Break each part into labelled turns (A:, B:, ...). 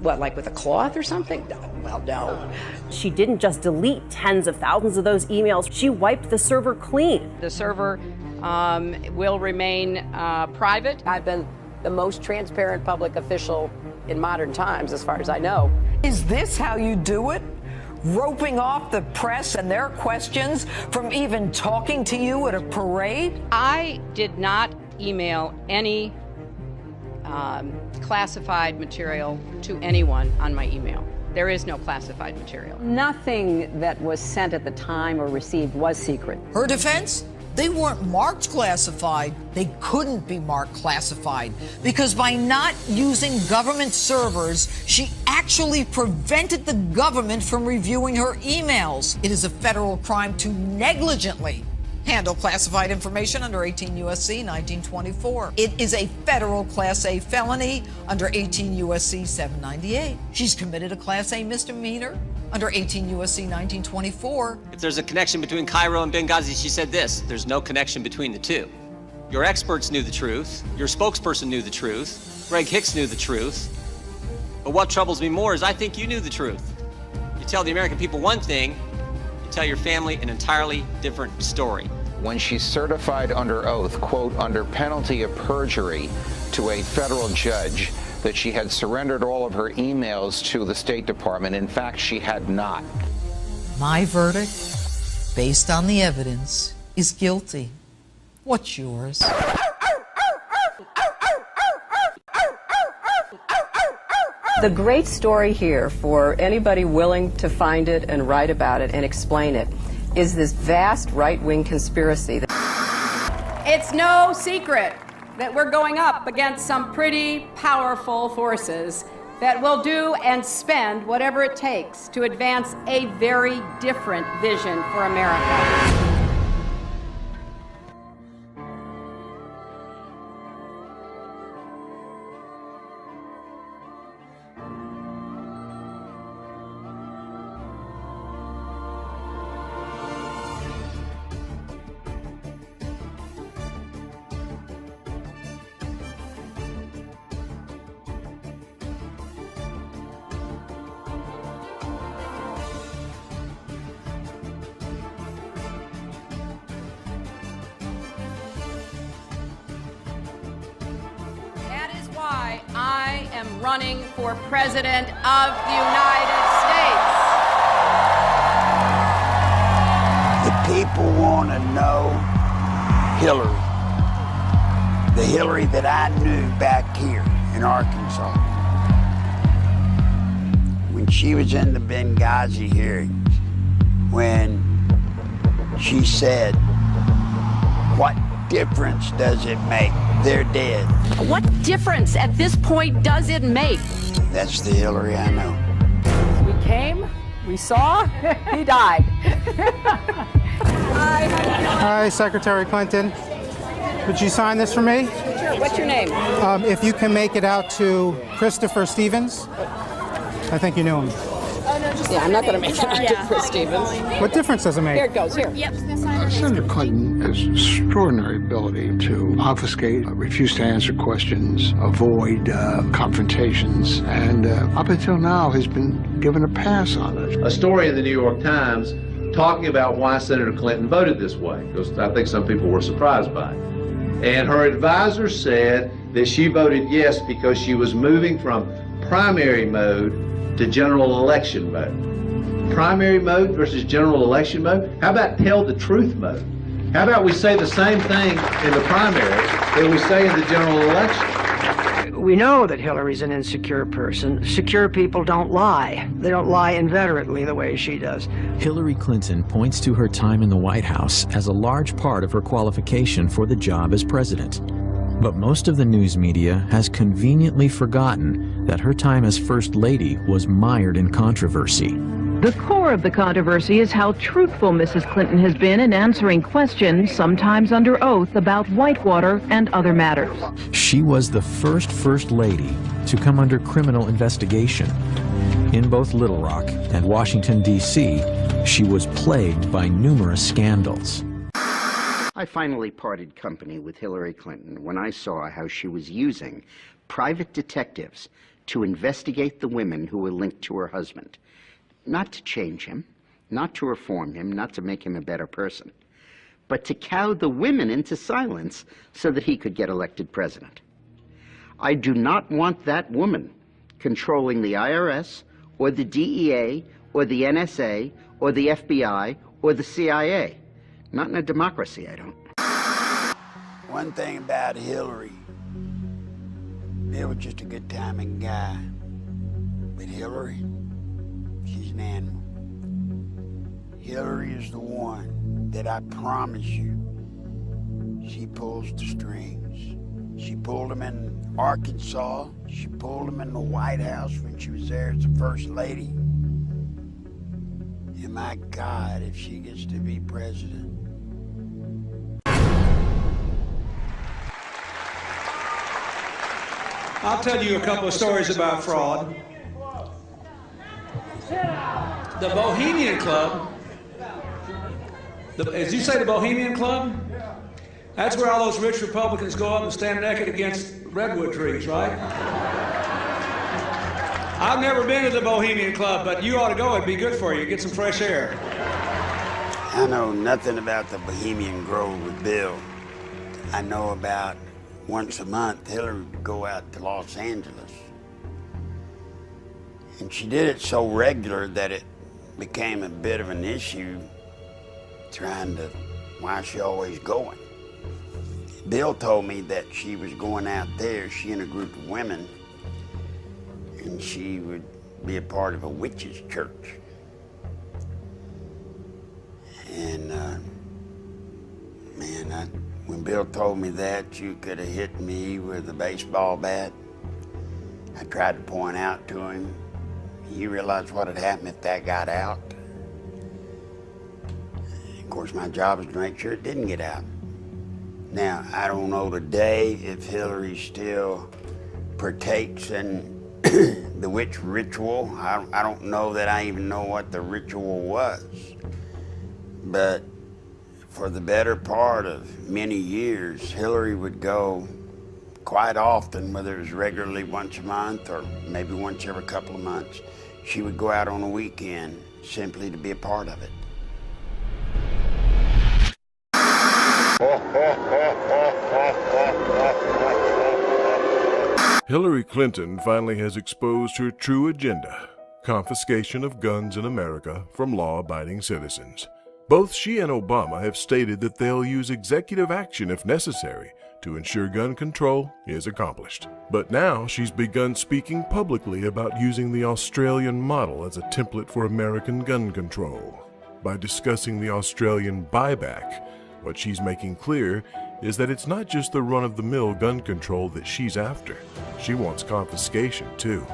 A: What, like with a cloth or something? Well, no.
B: She didn't just delete tens of thousands of those emails, she wiped the server clean.
A: The server will remain private. I've been the most transparent public official in modern times, as far as I know.
C: Is this how you do it? Roping off the press and their questions from even talking to you at a parade?
A: I did not email any classified material to anyone on my email. There is no classified material.
D: Nothing that was sent at the time or received was secret.
E: Her defense? They weren't marked classified. They couldn't be marked classified because by not using government servers, she actually prevented the government from reviewing her emails. It is a federal crime to negligently handle classified information under 18 U.S.C. 1924. It is a federal Class A felony under 18 U.S.C. 798. She's committed a Class A misdemeanor under 18 U.S.C. 1924.
F: If there's a connection between Cairo and Benghazi, she said this: there's no connection between the two. Your experts knew the truth. Your spokesperson knew the truth. Greg Hicks knew the truth. But what troubles me more is I think you knew the truth. You tell the American people one thing, you tell your family an entirely different story.
G: When she certified under oath, quote, under penalty of perjury to a federal judge, that she had surrendered all of her emails to the State Department. In fact, she had not.
E: My verdict, based on the evidence, is guilty. What's yours?
D: The great story here, for anybody willing to find it and write about it and explain it, is this vast right-wing conspiracy.
A: It's no secret that we're going up against some pretty powerful forces that will do and spend whatever it takes to advance a very different vision for America. Why I am running for President of the United States.
H: The people want to know Hillary, the Hillary that I knew back here in Arkansas. When she was in the Benghazi hearings, when she said, "What difference does it make? They're dead."
A: What difference at this point does it make?
H: That's the Hillary I know.
A: We came, we saw, he died.
I: Hi, Secretary Clinton. Would you sign this for me?
A: Sure, what's your name?
I: If you can make it out to Christopher Stevens. I think you knew him.
A: Yeah, I'm not going to make it out to Chris Stevens.
I: What difference does it make?
A: Here it goes, here. Yep.
J: Senator Clinton has extraordinary ability to obfuscate, refuse to answer questions, avoid confrontations, and up until now has been given a pass on it.
K: A story in the New York Times talking about why Senator Clinton voted this way, because I think some people were surprised by it. And her advisor said that she voted yes because she was moving from primary mode to general election mode. Primary mode versus general election mode? How about tell the truth mode? How about we say the same thing in the primary that we say in the general election?
L: We know that Hillary's an insecure person. Secure people don't lie. They don't lie inveterately the way she does.
M: Hillary Clinton points to her time in the White House as a large part of her qualification for the job as president. But most of the news media has conveniently forgotten that her time as First Lady was mired in controversy.
N: The core of the controversy is how truthful Mrs. Clinton has been in answering questions, sometimes under oath, about Whitewater and other matters.
M: She was the First Lady to come under criminal investigation. In both Little Rock and Washington, D.C., she was plagued by numerous scandals.
O: I finally parted company with Hillary Clinton when I saw how she was using private detectives to investigate the women who were linked to her husband. Not to change him, not to reform him, not to make him a better person, but to cow the women into silence so that he could get elected president. I do not want that woman controlling the IRS or the DEA or the NSA or the FBI or the CIA. Not in a democracy, I don't.
H: One thing about Hillary, Bill was just a good timing guy. But Hillary, she's an animal. Hillary is the one that I promise you, she pulls the strings. She pulled them in Arkansas. She pulled them in the White House when she was there as the First Lady. And my God, if she gets to be president.
P: I'll tell you a couple of stories about fraud. The Bohemian Club, as you say, the Bohemian Club? That's where all those rich Republicans go up and stand naked against redwood trees, right? I've never been to the Bohemian Club, but you ought to go. It'd be good for you. Get some fresh air.
H: I know nothing about the Bohemian Grove with Bill. I know about once a month, Hillary would go out to Los Angeles. And she did it so regular that it became a bit of an issue trying to, why is she always going? Bill told me that she was going out there, she and a group of women, and she would be a part of a witch's church. And man, when Bill told me that, you could have hit me with a baseball bat. I tried to point out to him, you realize what had happened if that got out? Of course, my job is to make sure it didn't get out. Now, I don't know today if Hillary still partakes in the witch ritual. I don't know that I even know what the ritual was. But for the better part of many years, Hillary would go quite often, whether it was regularly once a month or maybe once every couple of months. She would go out on a weekend simply to be a part of it.
Q: Hillary Clinton finally has exposed her true agenda: confiscation of guns in America from law-abiding citizens. Both she and Obama have stated that they'll use executive action if necessary to ensure gun control is accomplished. But now she's begun speaking publicly about using the Australian model as a template for American gun control. By discussing the Australian buyback, what she's making clear is that it's not just the run-of-the-mill gun control that she's after. She wants confiscation, too.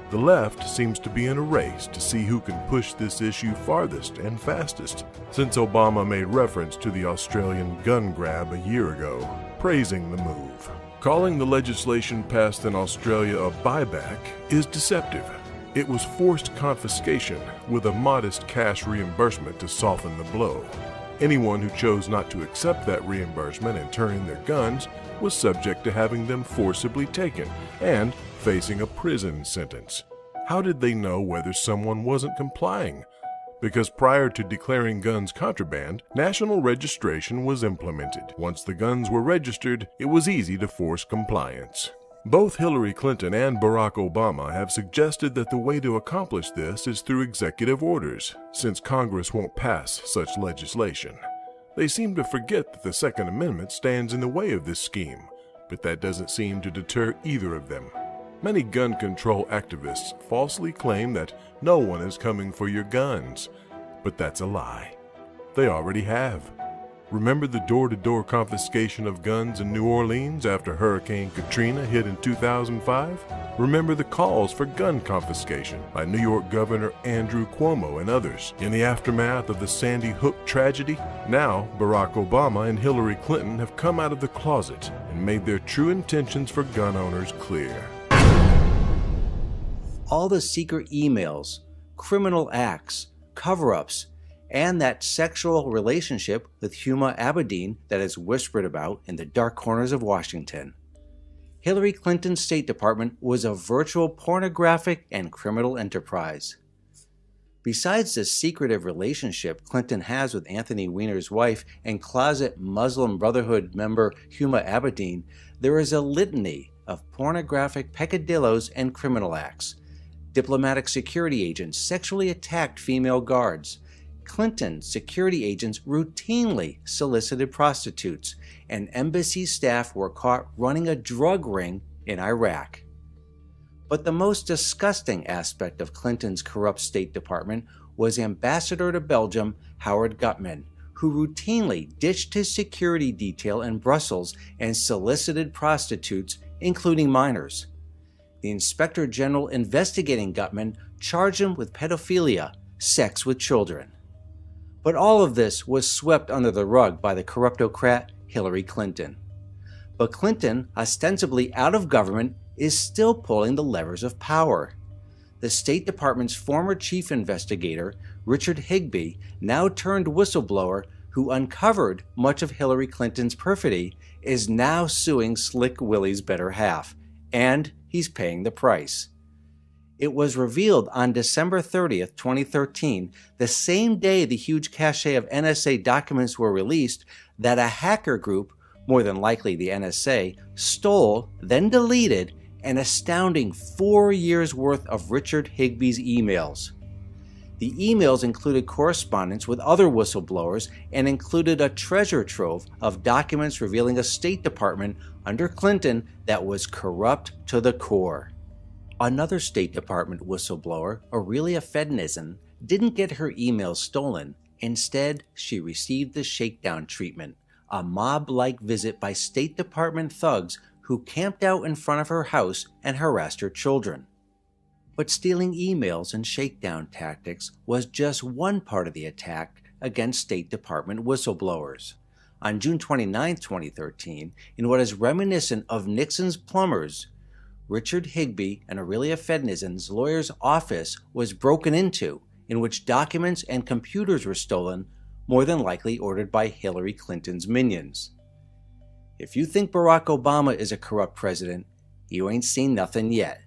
Q: The left seems to be in a race to see who can push this issue farthest and fastest, since Obama made reference to the Australian gun grab a year ago, praising the move. Calling the legislation passed in Australia a buyback is deceptive. It was forced confiscation with a modest cash reimbursement to soften the blow. Anyone who chose not to accept that reimbursement and turn in their guns was subject to having them forcibly taken and facing a prison sentence. How did they know whether someone wasn't complying? Because prior to declaring guns contraband, national registration was implemented. Once the guns were registered, it was easy to force compliance. Both Hillary Clinton and Barack Obama have suggested that the way to accomplish this is through executive orders, since Congress won't pass such legislation. They seem to forget that the Second Amendment stands in the way of this scheme, but that doesn't seem to deter either of them. Many gun control activists falsely claim that no one is coming for your guns, but that's a lie. They already have. Remember the door-to-door confiscation of guns in New Orleans after Hurricane Katrina hit in 2005? Remember the calls for gun confiscation by New York Governor Andrew Cuomo and others in the aftermath of the Sandy Hook tragedy? Now, Barack Obama and Hillary Clinton have come out of the closet and made their true intentions for gun owners clear.
R: All the secret emails, criminal acts, cover-ups, and that sexual relationship with Huma Abedin that is whispered about in the dark corners of Washington. Hillary Clinton's State Department was a virtual pornographic and criminal enterprise. Besides the secretive relationship Clinton has with Anthony Weiner's wife and closet Muslim Brotherhood member Huma Abedin, there is a litany of pornographic peccadillos and criminal acts. Diplomatic security agents sexually attacked female guards. Clinton security agents routinely solicited prostitutes, and embassy staff were caught running a drug ring in Iraq. But the most disgusting aspect of Clinton's corrupt State Department was Ambassador to Belgium Howard Gutmann, who routinely ditched his security detail in Brussels and solicited prostitutes, including minors. The Inspector General investigating Gutmann charged him with pedophilia, sex with children. But all of this was swept under the rug by the corruptocrat Hillary Clinton. But Clinton, ostensibly out of government, is still pulling the levers of power. The State Department's former chief investigator, Richard Higbee, now turned whistleblower who uncovered much of Hillary Clinton's perfidy, is now suing Slick Willie's better half, and he's paying the price. It was revealed on December 30th, 2013, the same day the huge cache of NSA documents were released, that a hacker group, more than likely the NSA, stole, then deleted, an astounding 4 years' worth of Richard Higbee's emails. The emails included correspondence with other whistleblowers and included a treasure trove of documents revealing a State Department under Clinton that was corrupt to the core. Another State Department whistleblower, Aurelia Fednizen, didn't get her emails stolen. Instead, she received the shakedown treatment, a mob-like visit by State Department thugs who camped out in front of her house and harassed her children. But stealing emails and shakedown tactics was just one part of the attack against State Department whistleblowers. On June 29, 2013, in what is reminiscent of Nixon's plumbers, Richard Higbee and Aurelia Fednizen's lawyer's office was broken into, in which documents and computers were stolen, more than likely ordered by Hillary Clinton's minions. If you think Barack Obama is a corrupt president, you ain't seen nothing yet.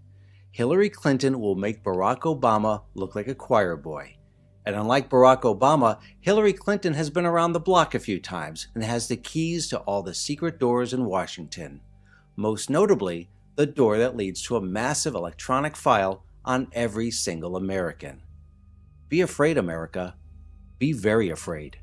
R: Hillary Clinton will make Barack Obama look like a choir boy. And unlike Barack Obama, Hillary Clinton has been around the block a few times and has the keys to all the secret doors in Washington. Most notably, the door that leads to a massive electronic file on every single American. Be afraid, America. Be very afraid.